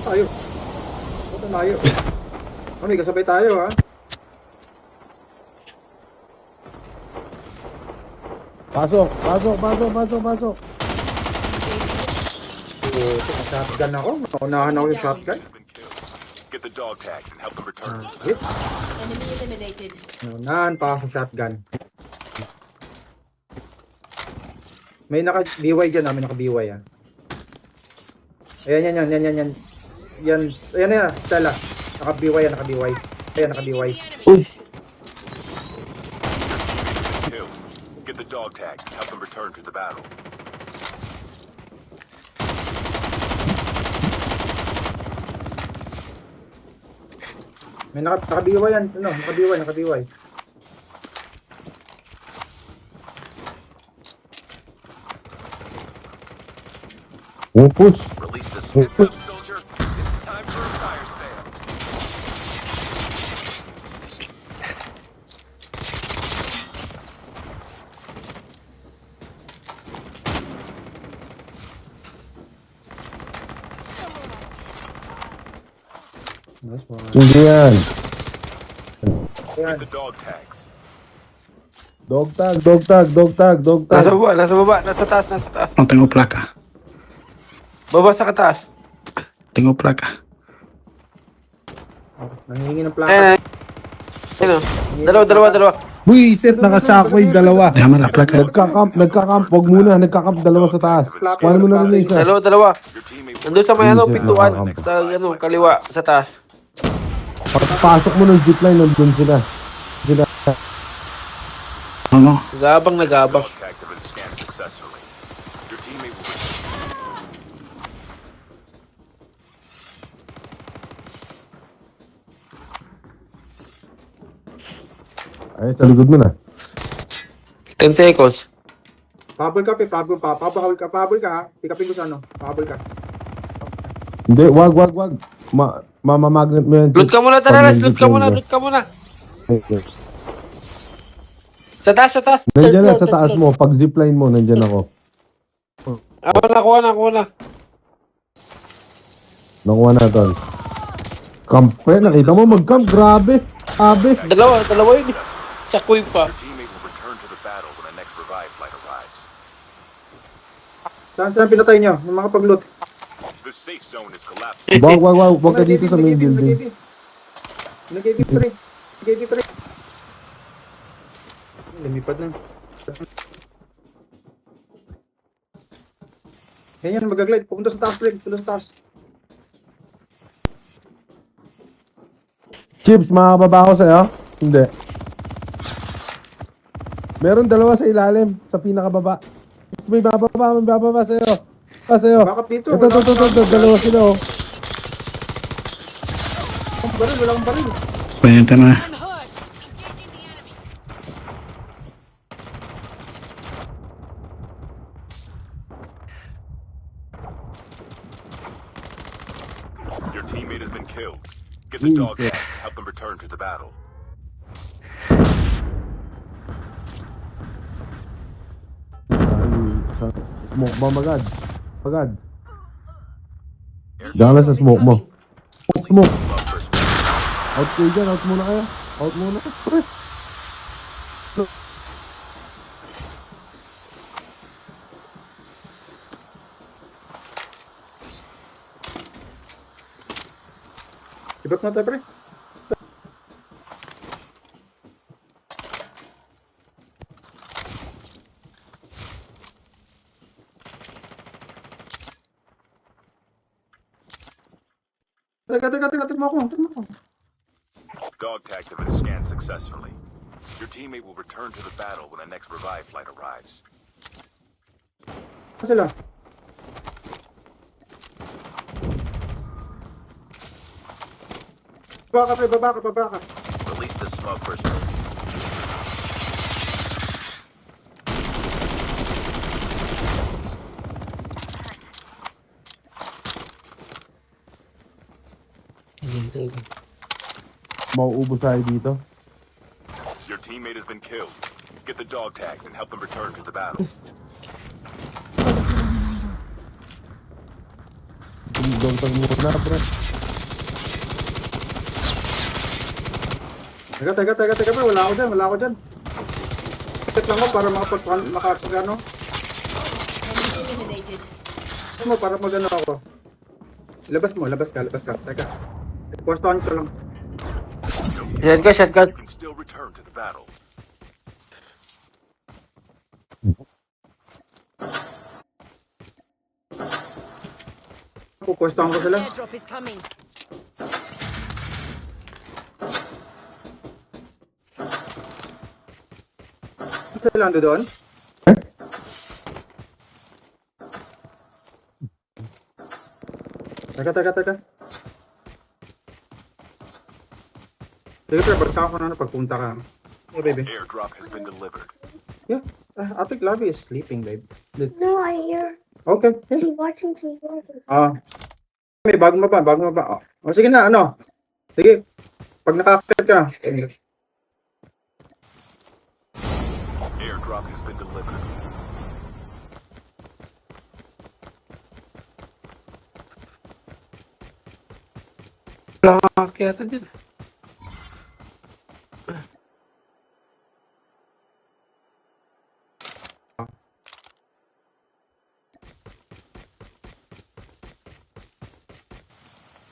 Tayo. Punta tayo. May kasabay tayo ha. Pasok, pasok, pasok, pasok, pasok. Shotgun ako. Naunahan ako yung shotgun. Get the dog tags and help them return. Hit. Enemy eliminated. Naunahan pa ako sa shotgun. May naka-BY dyan, may naka-BY yan. Ayan, yan. Yan, Stella. Naka-BY yan, naka-BY. Ayan, naka-BY. Uy, Kill. Get the dog tags and help them return to the battle. May naka-BY yan, ano, naka-BY. push. Release the Wait, smoke. wait. Soldier. It's time for a fire sale. Nice one. Hindi yan. Ayan. Get the dog tags. Dog tag, dog tag, dog tag, dog tag. Nasa baba, nasa taas. No tengo placa. Baba sa kataas. Tengo placa. Nangihingi ng plaka. Ayun, ayun. Dalawa. Buisit, naka-shockwave, dalawa. Déjame la placa. Nagka-camp, wag muna, nagka-camp, dalawa sa taas. Kuhanin mo na rin yung isa. Dalawa. Your teammate will Nandun sa may Buisit, pintuan. nakakam- Sa kaliwa, sa taas. Pagpasok mo ng zipline, nandun sila. No. Nagabang. dog tags have been scanned successfully. Your teammate will Ay, sa likod mo na. 10 seconds. Pabol ka. Pabol ka ha. Pikapin ko sa ano. Pabol ka. Hindi, wag. Mamamagnet mo yan. Loot ka muna, Taralas. Pag Loot ka muna. Sa taas. Nandiyan na, sa taas mo. Pag zipline mo, nandiyan ako. Ako na. Nakuha na, tol. Kampe, nakita mo mag-camp, grabe. Abe. Dalawa yun. Sa kuy pa. Your teammate will return to the battle when the next revive flight arrives. Saan pinatay nyo? Yung mga pag-loot. The safe zone is collapsing. Wag ka dito sa main building. Nag-AB pre. Lumipad na. Yan, mag-glide. Pupunta sa taas, pre. Punta sa taas. Chips, makakababa ako sa'yo? Hindi. Meron dalawa sa ilalim, sa pinakababa. May bababa sa'yo. Sa'yo. Bakit dito? Ito, dalawa sila oh. Wala akong baril. Pendiente no es. Your teammate has been killed. Get the dog tags and help them return to the battle. Smoke ba magad? Diyan lang sa smoke mo. Smoke. Love for speed. Out kayo dyan, out muna kayo. Out muna. Pre. Ibot na tayo, pre. Teka mo ako. Dog tags have been scanned successfully. Your teammate will return to the battle when the next revive flight arrives. Saan sila? Baba ka. Release the smoke for smoke. Mauubos tayo dito. Your teammate has been killed. Get the dog tags and help them return to the battle. Mag-dog-tag muna, pre. Teka, pre. Wala ako dyan. Check lang ko para makapag-ano. Enemy eliminated. Ano mo, para mag-ano ako. Labas ka. Teka. Pwestohan ko lang. Shotgun. You can still return to the battle. Pwestohan ko sila. Airdrop is coming. Sila ando doon. Teka. Sige, pre, bagsakan ko na pagpunta ka. Hey, baby. Airdrop has been delivered. Yeah. Ate Clavi is sleeping, babe. No, I hear. Okay. Is he watching TV? May bago mo ba? O, sige na, ano? Sige. Pag nakakit ka. Airdrop has been delivered. Wala kang kaya din.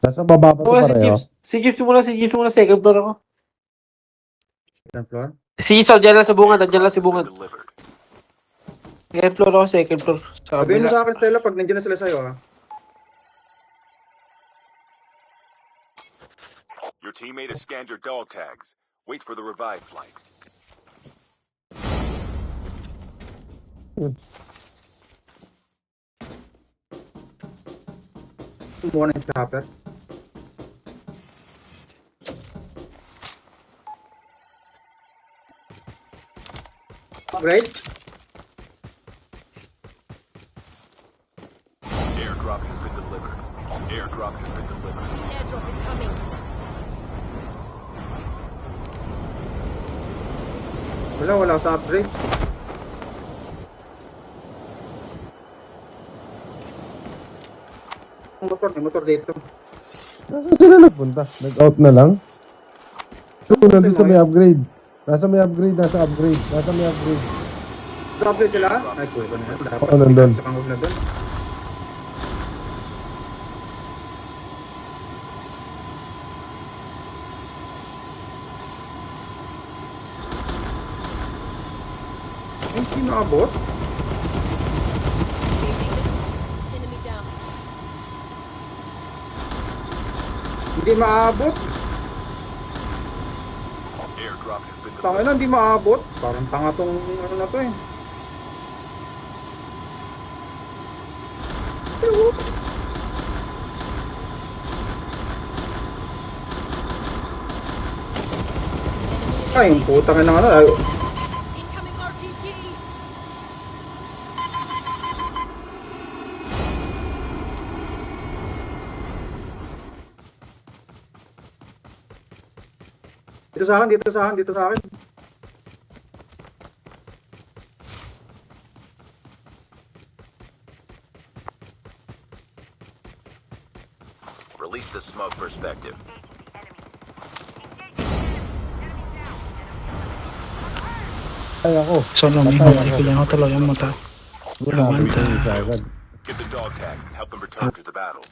Nasa baba pa to Oo, si pareho. Jeeps. Si Jeeps muna, second floor ako. Second floor. Si Jeeps, dyan lang sa bungad, dyan lang sa bungad. Delivered. Second floor ako, second floor. Sa Sabihin mo kabila. sa akin, Stella, pag nandiyan na sila sa'yo, ha? Your teammate has scanned your dog tags. Wait for the revive flight. Muna yung chopper. Great. Airdrop has been delivered. Airdrop has been delivered. The airdrop is coming. Wala sa upgrade. May motor dito. Nasaan sila nagpunta? Nag-out na lang? Oo, nandun sa may upgrade. Nasa may upgrade. Sa upgrade sila? Ay, cool ko na yan. Dapat Oo, nandun. sa kangog na doon. Ay, sino abot? Engaging the enemy down. Hindi maabot. Airdrop has been Tangin delivered. na, hindi maabot. Parang tanga tong ano na to eh. Enemy Ay, yung eliminated. putang ina ano. Ay, Incoming RPG. dito sa akin. Release the smoke perspective. Ay ako. Solo may Patay huli ako. ko lang ako tuloy ang mata. Gunamit ko yung isa agad. Get the dog tags and help them return to the battle.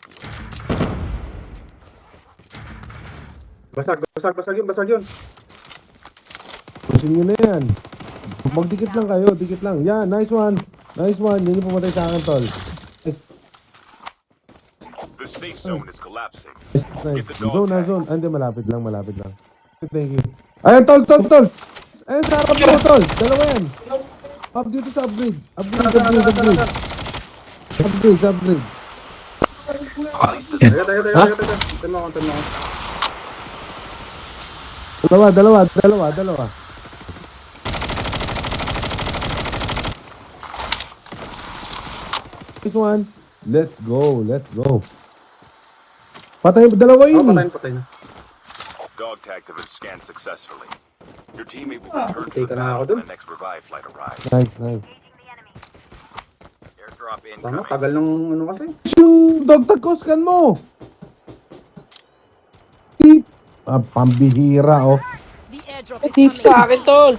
Basag yun. Pusin nyo na yan. Magdikit lang kayo, dikit lang. Yan, nice one. Yan yung pumatay sa akin, tol. The safe zone is collapsing. Nice. Zone. Hindi, malapit lang. Thank you. Ayan, tol. Ayan, sa harap mo, tol. Dalawa yan. Up dito sa upgrade. Upgrade. Yan. Teka. Tama ko. Dalawa. This one. Let's go. Patay, dalawa yun eh. Patay na. Dog tags have been scanned successfully. Your teammate will return to Take the na ako battle dun. when the next revive flight arrives. Nice. Airdrop Drop Tama, incoming. tagal ng ano kasi. Yung dog tag ko, scan mo. Tip. Pambihira, oh. The airdrop is Tip coming. sa akin, tol.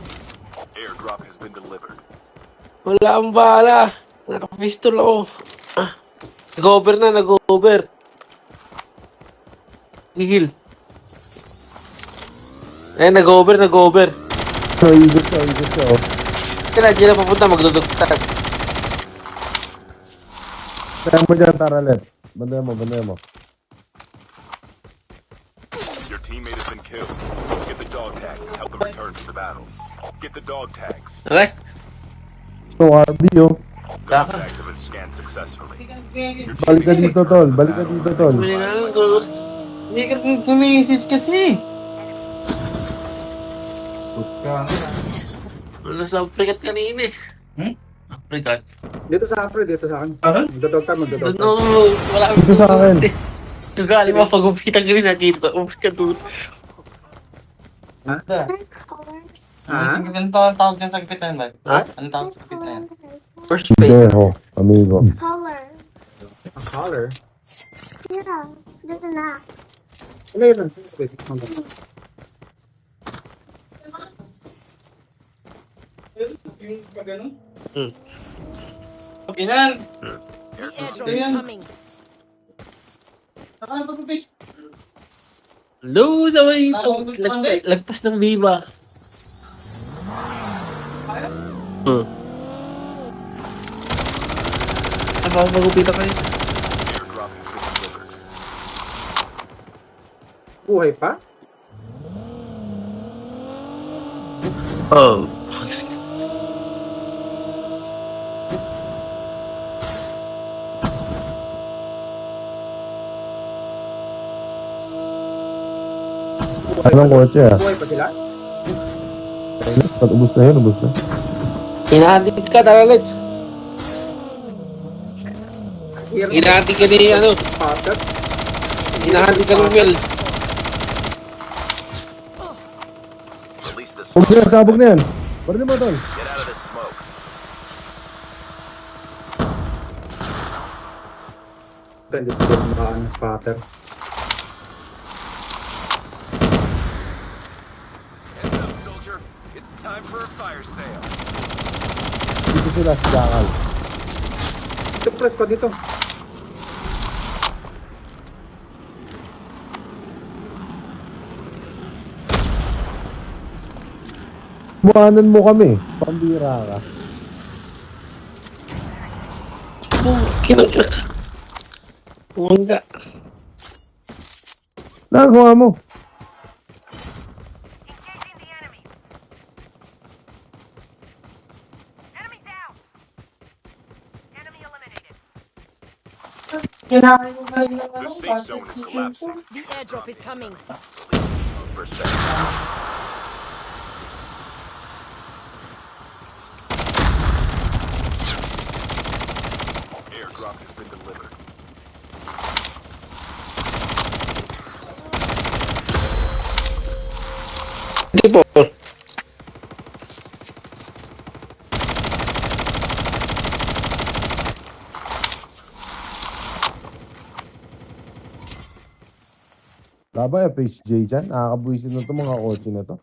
Airdrop has been delivered. Wala akong bala. Naka-pistol ako. Nag-over na, nag-over. Hihil. Nag-over. So, ikot siya, oh. Kaya dyan na papunta, magdudugtag. Kaya mo dyan, Taralet. Bandayan mo. Your teammate has been killed. Get the dog tags and help them return to the battle. Get the dog tags. Okay? So, RB, oh. Dog tags have been scanned successfully. Balik ka dito, tol. Hindi ka pumisis kasi. Wala sa aprikat kanina eh. Aprikat? Dito sa akin. Magdodog ka. No, wala Dito sa akin. Tugali mo, pag-upitan kami na dito. Upitan doon. Ha? Anong tawag dyan sa kapitan ba? Ha? Anong tawag sa kapitan? First page. Deho, amigo. Color. A collar? Yeah, there's an app. Ano yun? Wait, Kapitan! The airdrop is coming. Hello, sa way ito. Lagpas ng biba. Ano, mag-upitan kayo? Airdrop has been delivered. buhay pa? Oh. Anong kotse, ah? Buhay pa sila? Ubus na. Hinahatid ka, Taralit. Here, Hinahatid ka ni, ano, Patat. hinahatid ka ng Will. Release the Sabog smoke. na yan, sabog na yan. Pwede mo, tol. Get out of this smoke. Hindi ko din makaan ng spotter. Heads up, soldier. It's time for a fire sale. Dito sila, si Jackal. Suppress pa dito. Buwanan mo kami. Pambira ka. Umangga. Nagawa mo. The safe zone is collapsing. The airdrop is coming. For a second. Airdrop has been delivered. Hindi po. Laba yung Page J dyan. Nakakabuisin na ito mga kotse na to.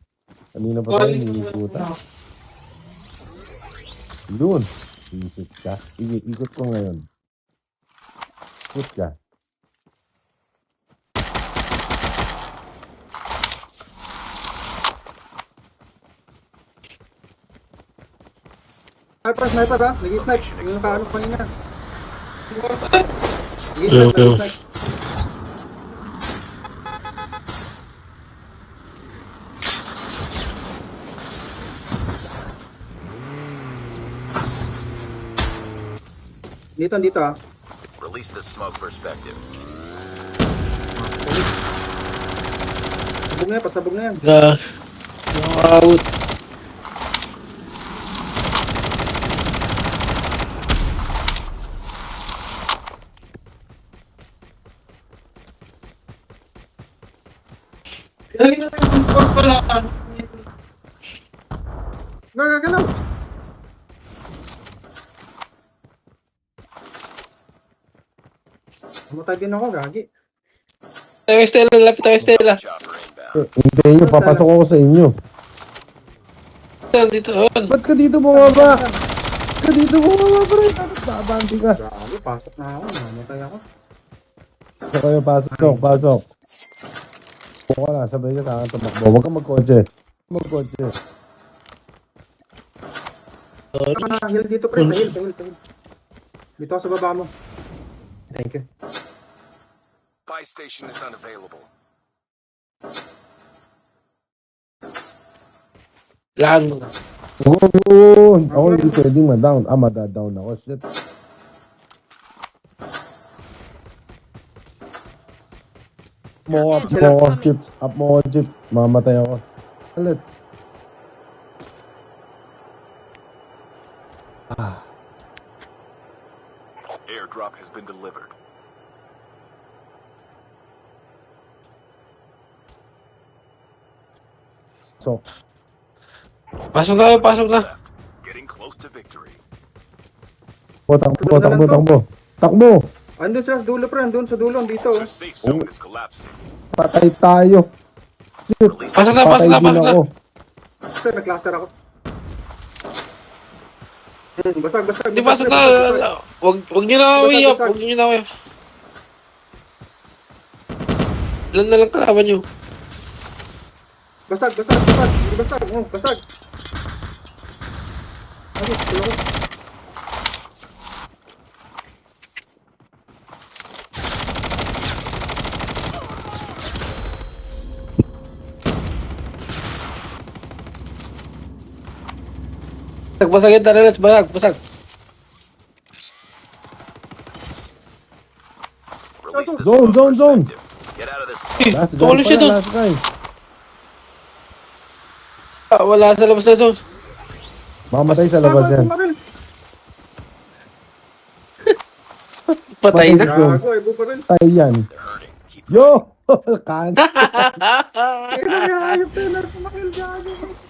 Kanina pa tayo hinikutan. Doon. Isip ka. Sige, ikot ko ngayon. Ikot ka. Sniper ha? Nag-snipe. Yung nakaano kanina. Nag-snipe. Dito ah. Release the smoke perspective. Pasabog na yan. Out. Gagalaw. Namatay din ako, gagi. Tayo Stella, lapit tayo Stella. Chopper inbound. Hintayin nyo, papasok ako sa inyo. Stella dito. Yun. Ba't ka dito bumaba? Ba't ka dito bumaba, pre? Bakit babanti ka? Gagi, pasok na ako. Namatay ako. Pasok kayo, pasok, pasok. Buka ka na, sabay ka sa akin tumakbo. Huwag kang magkotse. Magkotse. Heal dito, pre. Heal. Dito ako sa baba mo. Thank you. Buy station is unavailable. Lahan mo na. Oo, ako hindi pwedeng ma-down. Mada-down ako. Shit. Up mo ako, chips. Mamatay ako. Ulit. Airdrop has been delivered. So, Pasok na kayo, pasok na. Left. Getting close to victory. takbo. Andun sa dulo, pre. Andun sa dulo. Dito. The safe zone is collapsing. Patay tayo. Shit. Pasok na, Patay pasok na, din pasok na. ako. Basta, nag-cluster ako. Basag. Hindi, pasok na. Wag nyo na away up. Wag nyo na away up. Ilan na lang kalaban nyo. Basag. Hindi basag. Basag. Ay, tulo ko. Basagin, tara, let's basag. Release the Zone. perspective. Get out of this. Last guy Tumalo siya pala, dun. last guy. Wala sa labas na zone. Mamatay sa labas yan. Patay na. Gago, ibo pa rin. Patay yan. They're hurting. Keep Yo! Kan. Kaya na, ayop tayo. Naruto na kill, gago.